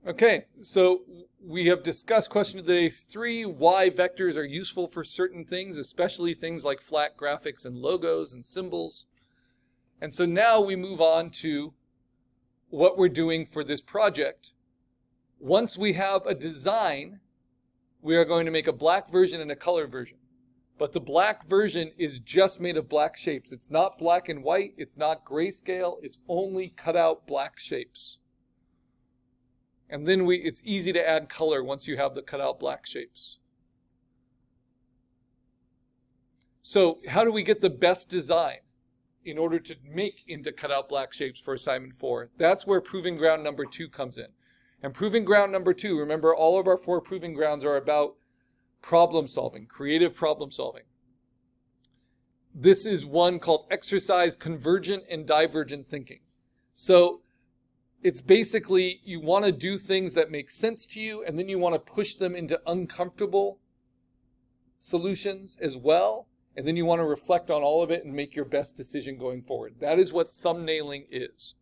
Okay, so we have discussed question of the day 3, why vectors are useful for certain things, especially things like flat graphics and logos and symbols. And so now we move on to what we're doing for this project. Once we have a design, we are going to make a black version and a color version. But the black version is just made of black shapes. It's not black and white, it's not grayscale, it's only cut out black shapes. And then it's easy to add color once you have the cutout black shapes. So how do we get the best design in order to make into cutout black shapes for assignment 4? That's where proving ground number 2 comes in. And proving ground number 2, remember all of our 4 proving grounds are about problem solving, creative problem solving. This is one called exercise convergent and divergent thinking. So it's basically you want to do things that make sense to you, and then you want to push them into uncomfortable solutions as well, and then you want to reflect on all of it and make your best decision going forward. That is what thumbnailing is.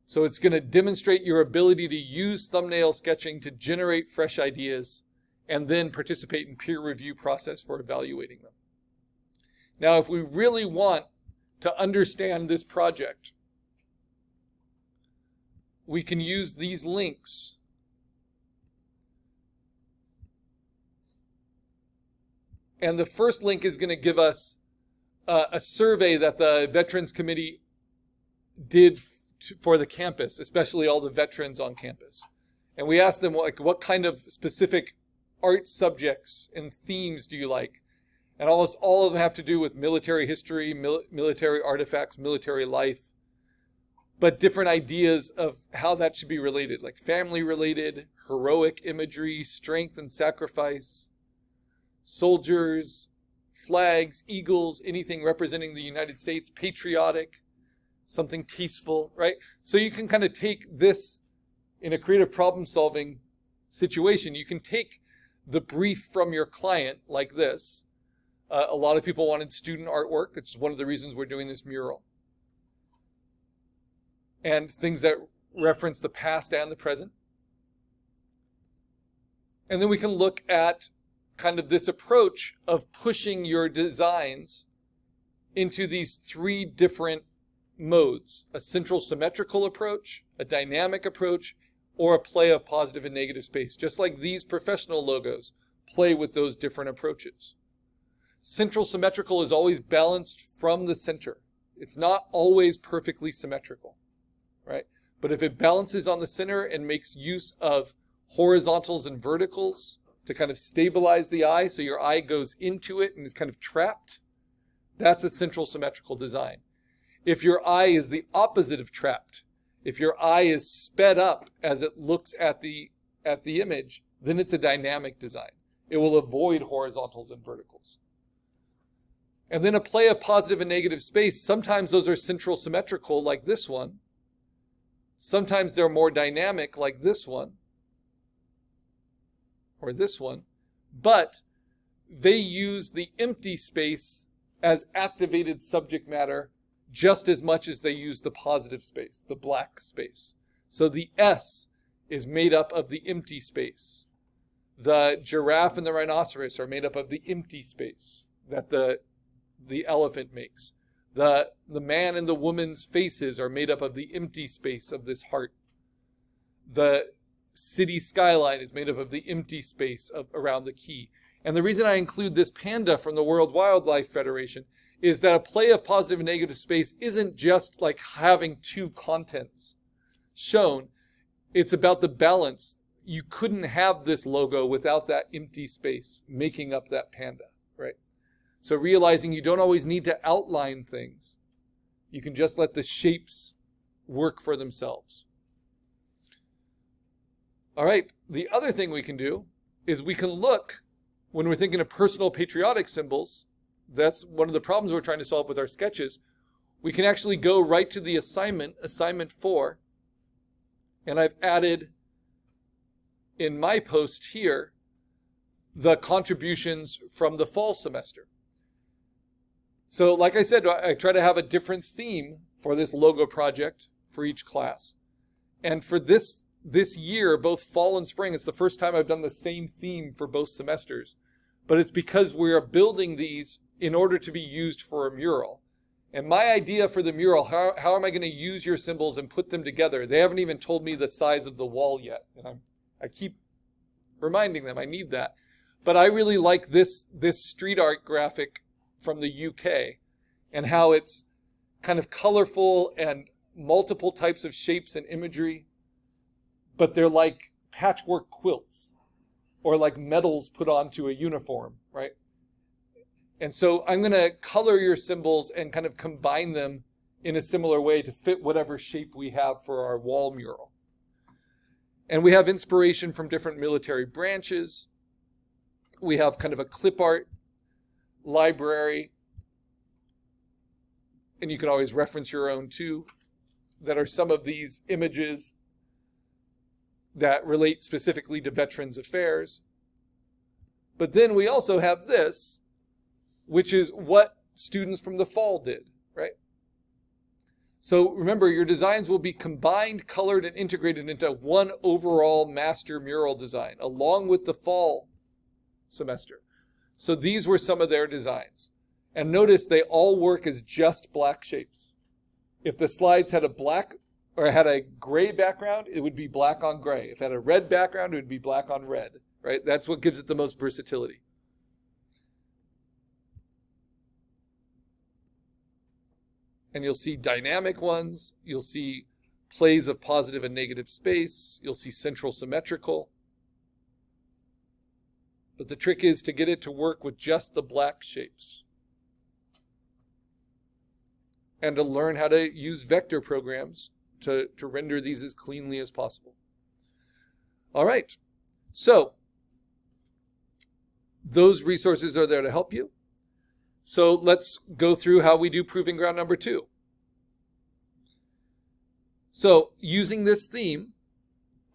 So it's going to demonstrate your ability to use thumbnail sketching to generate fresh ideas and then participate in peer review process for evaluating them. Now, if we really want to understand this project, we can use these links. And the first link is going to give us a survey that the Veterans Committee did for the campus, especially all the veterans on campus. And we asked them, what kind of specific art subjects and themes do you like? And almost all of them have to do with military history, military artifacts, military life, but different ideas of how that should be related, like family related, heroic imagery, strength and sacrifice, soldiers, flags, eagles, anything representing the United States, patriotic, something tasteful, right? So you can kind of take this in a creative problem solving situation. You can take the brief from your client like this. A lot of people wanted student artwork. It's one of the reasons we're doing this mural. And things that reference the past and the present. And then we can look at kind of this approach of pushing your designs into these 3 different modes: a central symmetrical approach, a dynamic approach, or a play of positive and negative space. Just like these professional logos play with those different approaches. Central symmetrical is always balanced from the center. It's not always perfectly symmetrical, right? But if it balances on the center and makes use of horizontals and verticals to kind of stabilize the eye so your eye goes into it and is kind of trapped, that's a central symmetrical design. If your eye is the opposite of trapped, if your eye is sped up as it looks at the image, then it's a dynamic design. It will avoid horizontals and verticals. And then a play of positive and negative space. Sometimes those are central symmetrical like this one. Sometimes they're more dynamic like this one or this one. But they use the empty space as activated subject matter just as much as they use the positive space, the black space. So the S is made up of the empty space. The giraffe and the rhinoceros are made up of the empty space that the elephant makes. The man and the woman's faces are made up of the empty space of this heart. The city skyline is made up of the empty space around the key. And the reason I include this panda from the World Wildlife Federation is that a play of positive and negative space isn't just like having 2 contents shown. It's about the balance. You couldn't have this logo without that empty space making up that panda, right? So realizing you don't always need to outline things. You can just let the shapes work for themselves. All right, the other thing we can do is we can look, when we're thinking of personal patriotic symbols, that's one of the problems we're trying to solve with our sketches. We can actually go right to the assignment 4, and I've added in my post here the contributions from the fall semester. So like I said, I try to have a different theme for this logo project for each class. And for this this year, both fall and spring, it's the first time I've done the same theme for both semesters. But it's because we are building these in order to be used for a mural. And my idea for the mural, how am I going to use your symbols and put them together? They haven't even told me the size of the wall yet. And I keep reminding them I need that. But I really like this street art graphic from the UK and how it's kind of colorful and multiple types of shapes and imagery, but they're like patchwork quilts or like medals put onto a uniform, right? And so I'm going to color your symbols and kind of combine them in a similar way to fit whatever shape we have for our wall mural. And we have inspiration from different military branches. We have kind of a clip art library, and you can always reference your own too, that are some of these images that relate specifically to Veterans Affairs. But then we also have this, which is what students from the fall did, right? So remember, your designs will be combined, colored, and integrated into one overall master mural design, along with the fall semester. So these were some of their designs. And notice they all work as just black shapes. If the slides had a black or had a gray background, it would be black on gray. If it had a red background, it would be black on red, right? That's what gives it the most versatility. And you'll see dynamic ones. You'll see plays of positive and negative space. You'll see central symmetrical. But the trick is to get it to work with just the black shapes. And to learn how to use vector programs to render these as cleanly as possible. All right. So those resources are there to help you. So let's go through how we do Proving Ground number 2. So using this theme,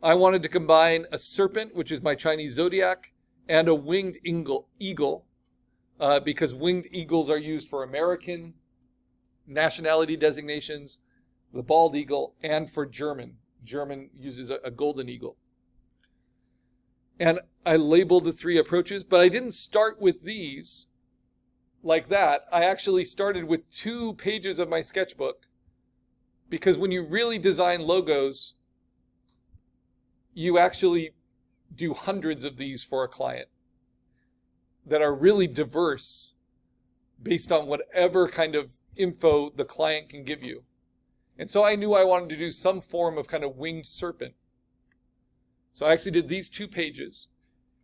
I wanted to combine a serpent, which is my Chinese zodiac, and a winged eagle, because winged eagles are used for American nationality designations, the bald eagle, and for German. German uses a golden eagle. And I labeled the 3 approaches, but I didn't start with these like that. I actually started with 2 pages of my sketchbook, because when you really design logos, you actually do hundreds of these for a client that are really diverse based on whatever kind of info the client can give you. And so I knew I wanted to do some form of kind of winged serpent. So I actually did these 2 pages.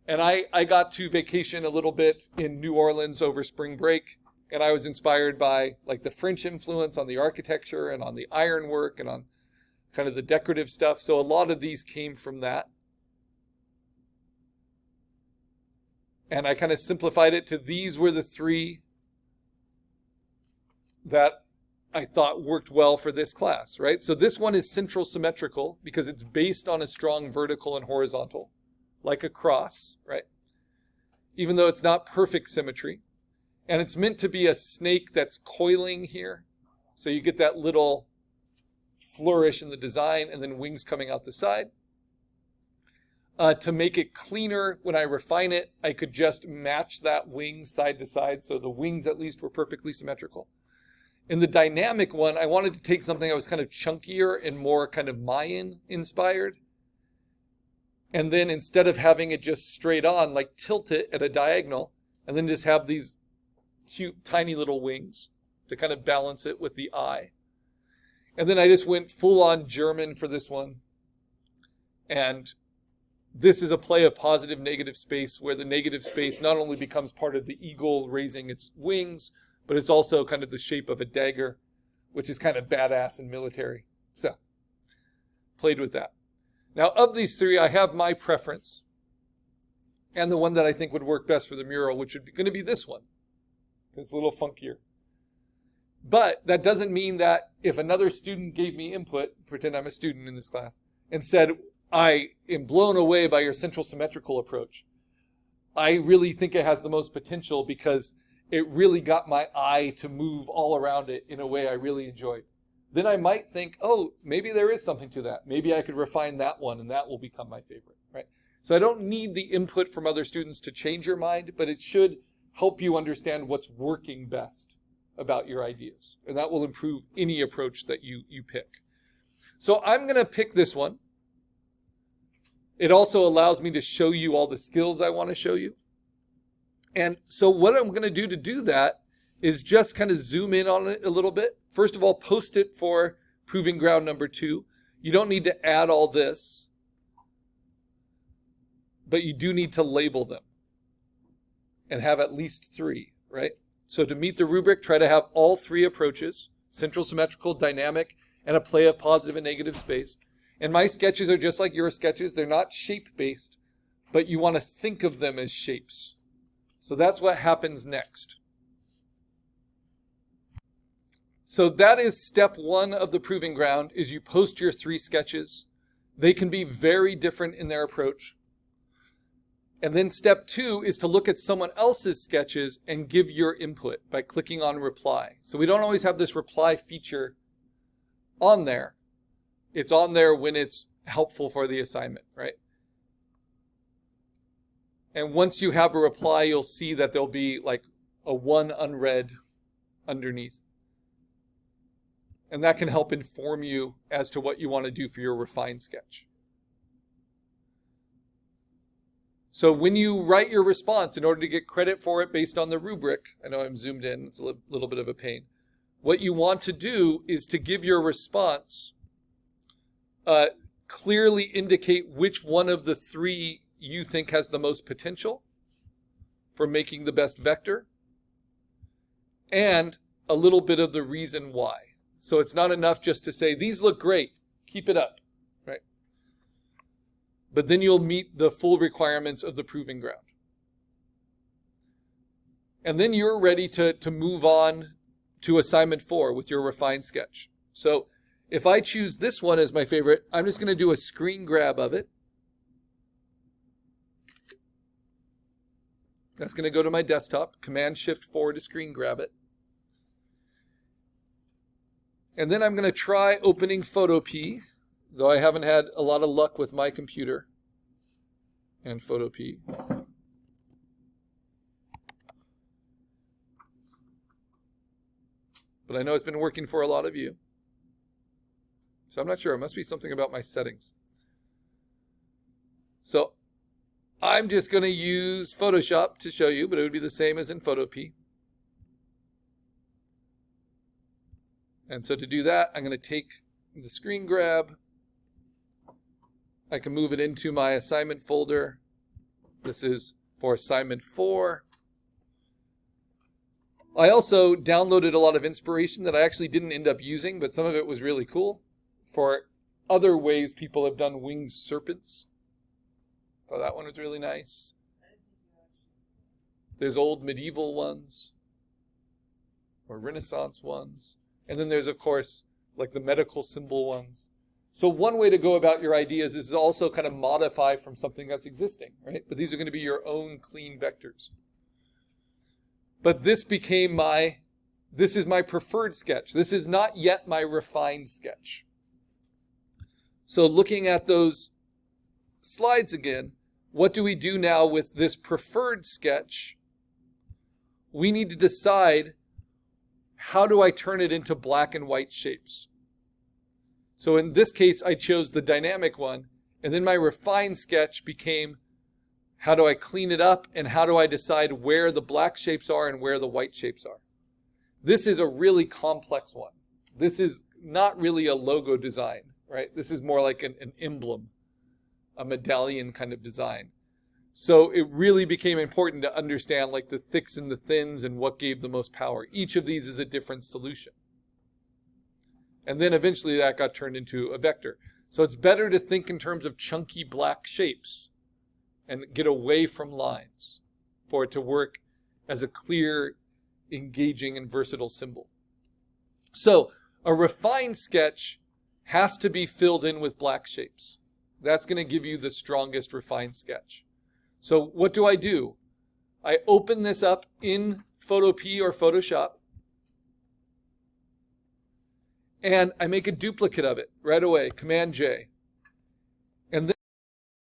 And I got to vacation a little bit in New Orleans over spring break, and I was inspired by like the French influence on the architecture and on the ironwork and on kind of the decorative stuff. So a lot of these came from that. And I kind of simplified it to these were the 3 that I thought worked well for this class, right? So this one is central symmetrical because it's based on a strong vertical and horizontal, like a cross, right? Even though it's not perfect symmetry. And it's meant to be a snake that's coiling here. So you get that little flourish in the design and then wings coming out the side. To make it cleaner, when I refine it, I could just match that wing side to side. So the wings at least were perfectly symmetrical. In the dynamic one, I wanted to take something that was kind of chunkier and more kind of Mayan inspired. And then instead of having it just straight on, like tilt it at a diagonal and then just have these cute tiny little wings to kind of balance it with the eye. And then I just went full on German for this one. And this is a play of positive negative space where the negative space not only becomes part of the eagle raising its wings, but it's also kind of the shape of a dagger, which is kind of badass and military. So, played with that. Now, of these 3, I have my preference, and the one that I think would work best for the mural, which would going to be this one. It's a little funkier. But that doesn't mean that if another student gave me input, pretend I'm a student in this class, and said, I am blown away by your central symmetrical approach. I really think it has the most potential because it really got my eye to move all around it in a way I really enjoyed. then I might think, oh, maybe there is something to that. Maybe I could refine that one and that will become my favorite, right? So I don't need the input from other students to change your mind, but it should help you understand what's working best about your ideas. And that will improve any approach that you pick. So I'm going to pick this one. It also allows me to show you all the skills I want to show you. And so what I'm going to do that is just kind of zoom in on it a little bit. First of all, post it for proving ground number 2. You don't need to add all this, but you do need to label them and have at least 3, right? So to meet the rubric, try to have all 3 approaches, central, symmetrical, dynamic, and a play of positive and negative space. And my sketches are just like your sketches. They're not shape-based, but you want to think of them as shapes. So that's what happens next. So that is step 1 of the proving ground, is you post your 3 sketches. They can be very different in their approach. And then step 2 is to look at someone else's sketches and give your input by clicking on reply. So we don't always have this reply feature on there. It's on there when it's helpful for the assignment, right? And once you have a reply, you'll see that there'll be like a 1 unread underneath. And that can help inform you as to what you want to do for your refined sketch. So when you write your response, in order to get credit for it based on the rubric, I know I'm zoomed in, it's a little bit of a pain. What you want to do is to give your response, clearly indicate which one of the 3 you think has the most potential for making the best vector, and a little bit of the reason why. So it's not enough just to say, these look great, keep it up, right? But then you'll meet the full requirements of the proving ground. And then you're ready to move on to assignment 4 with your refined sketch. So if I choose this one as my favorite, I'm just going to do a screen grab of it. That's going to go to my desktop, Command-Shift-4 to screen grab it. And then I'm going to try opening Photopea, though I haven't had a lot of luck with my computer and Photopea. But I know it's been working for a lot of you. So I'm not sure. It must be something about my settings. So I'm just going to use Photoshop to show you, but it would be the same as in Photopea. And so to do that, I'm going to take the screen grab. I can move it into my assignment folder. This is for assignment 4. I also downloaded a lot of inspiration that I actually didn't end up using, but some of it was really cool for other ways people have done winged serpents. Oh, that one was really nice. There's old medieval ones or Renaissance ones. And then there's, of course, like the medical symbol ones. So one way to go about your ideas is also kind of modify from something that's existing, right? But these are going to be your own clean vectors. But this is my preferred sketch. This is not yet my refined sketch. So looking at those slides again, what do we do now with this preferred sketch? We need to decide, how do I turn it into black and white shapes? So in this case, I chose the dynamic one, and then my refined sketch became, how do I clean it up, and how do I decide where the black shapes are and where the white shapes are? This is a really complex one. This is not really a logo design, right? This is more like an emblem, a medallion kind of design. So it really became important to understand like the thicks and the thins and what gave the most power. Each of these is a different solution. And then eventually that got turned into a vector. So it's better to think in terms of chunky black shapes and get away from lines for it to work as a clear, engaging, and versatile symbol. So a refined sketch has to be filled in with black shapes. That's going to give you the strongest refined sketch. So what do? I open this up in Photopea or Photoshop. and I make a duplicate of it right away, Command J.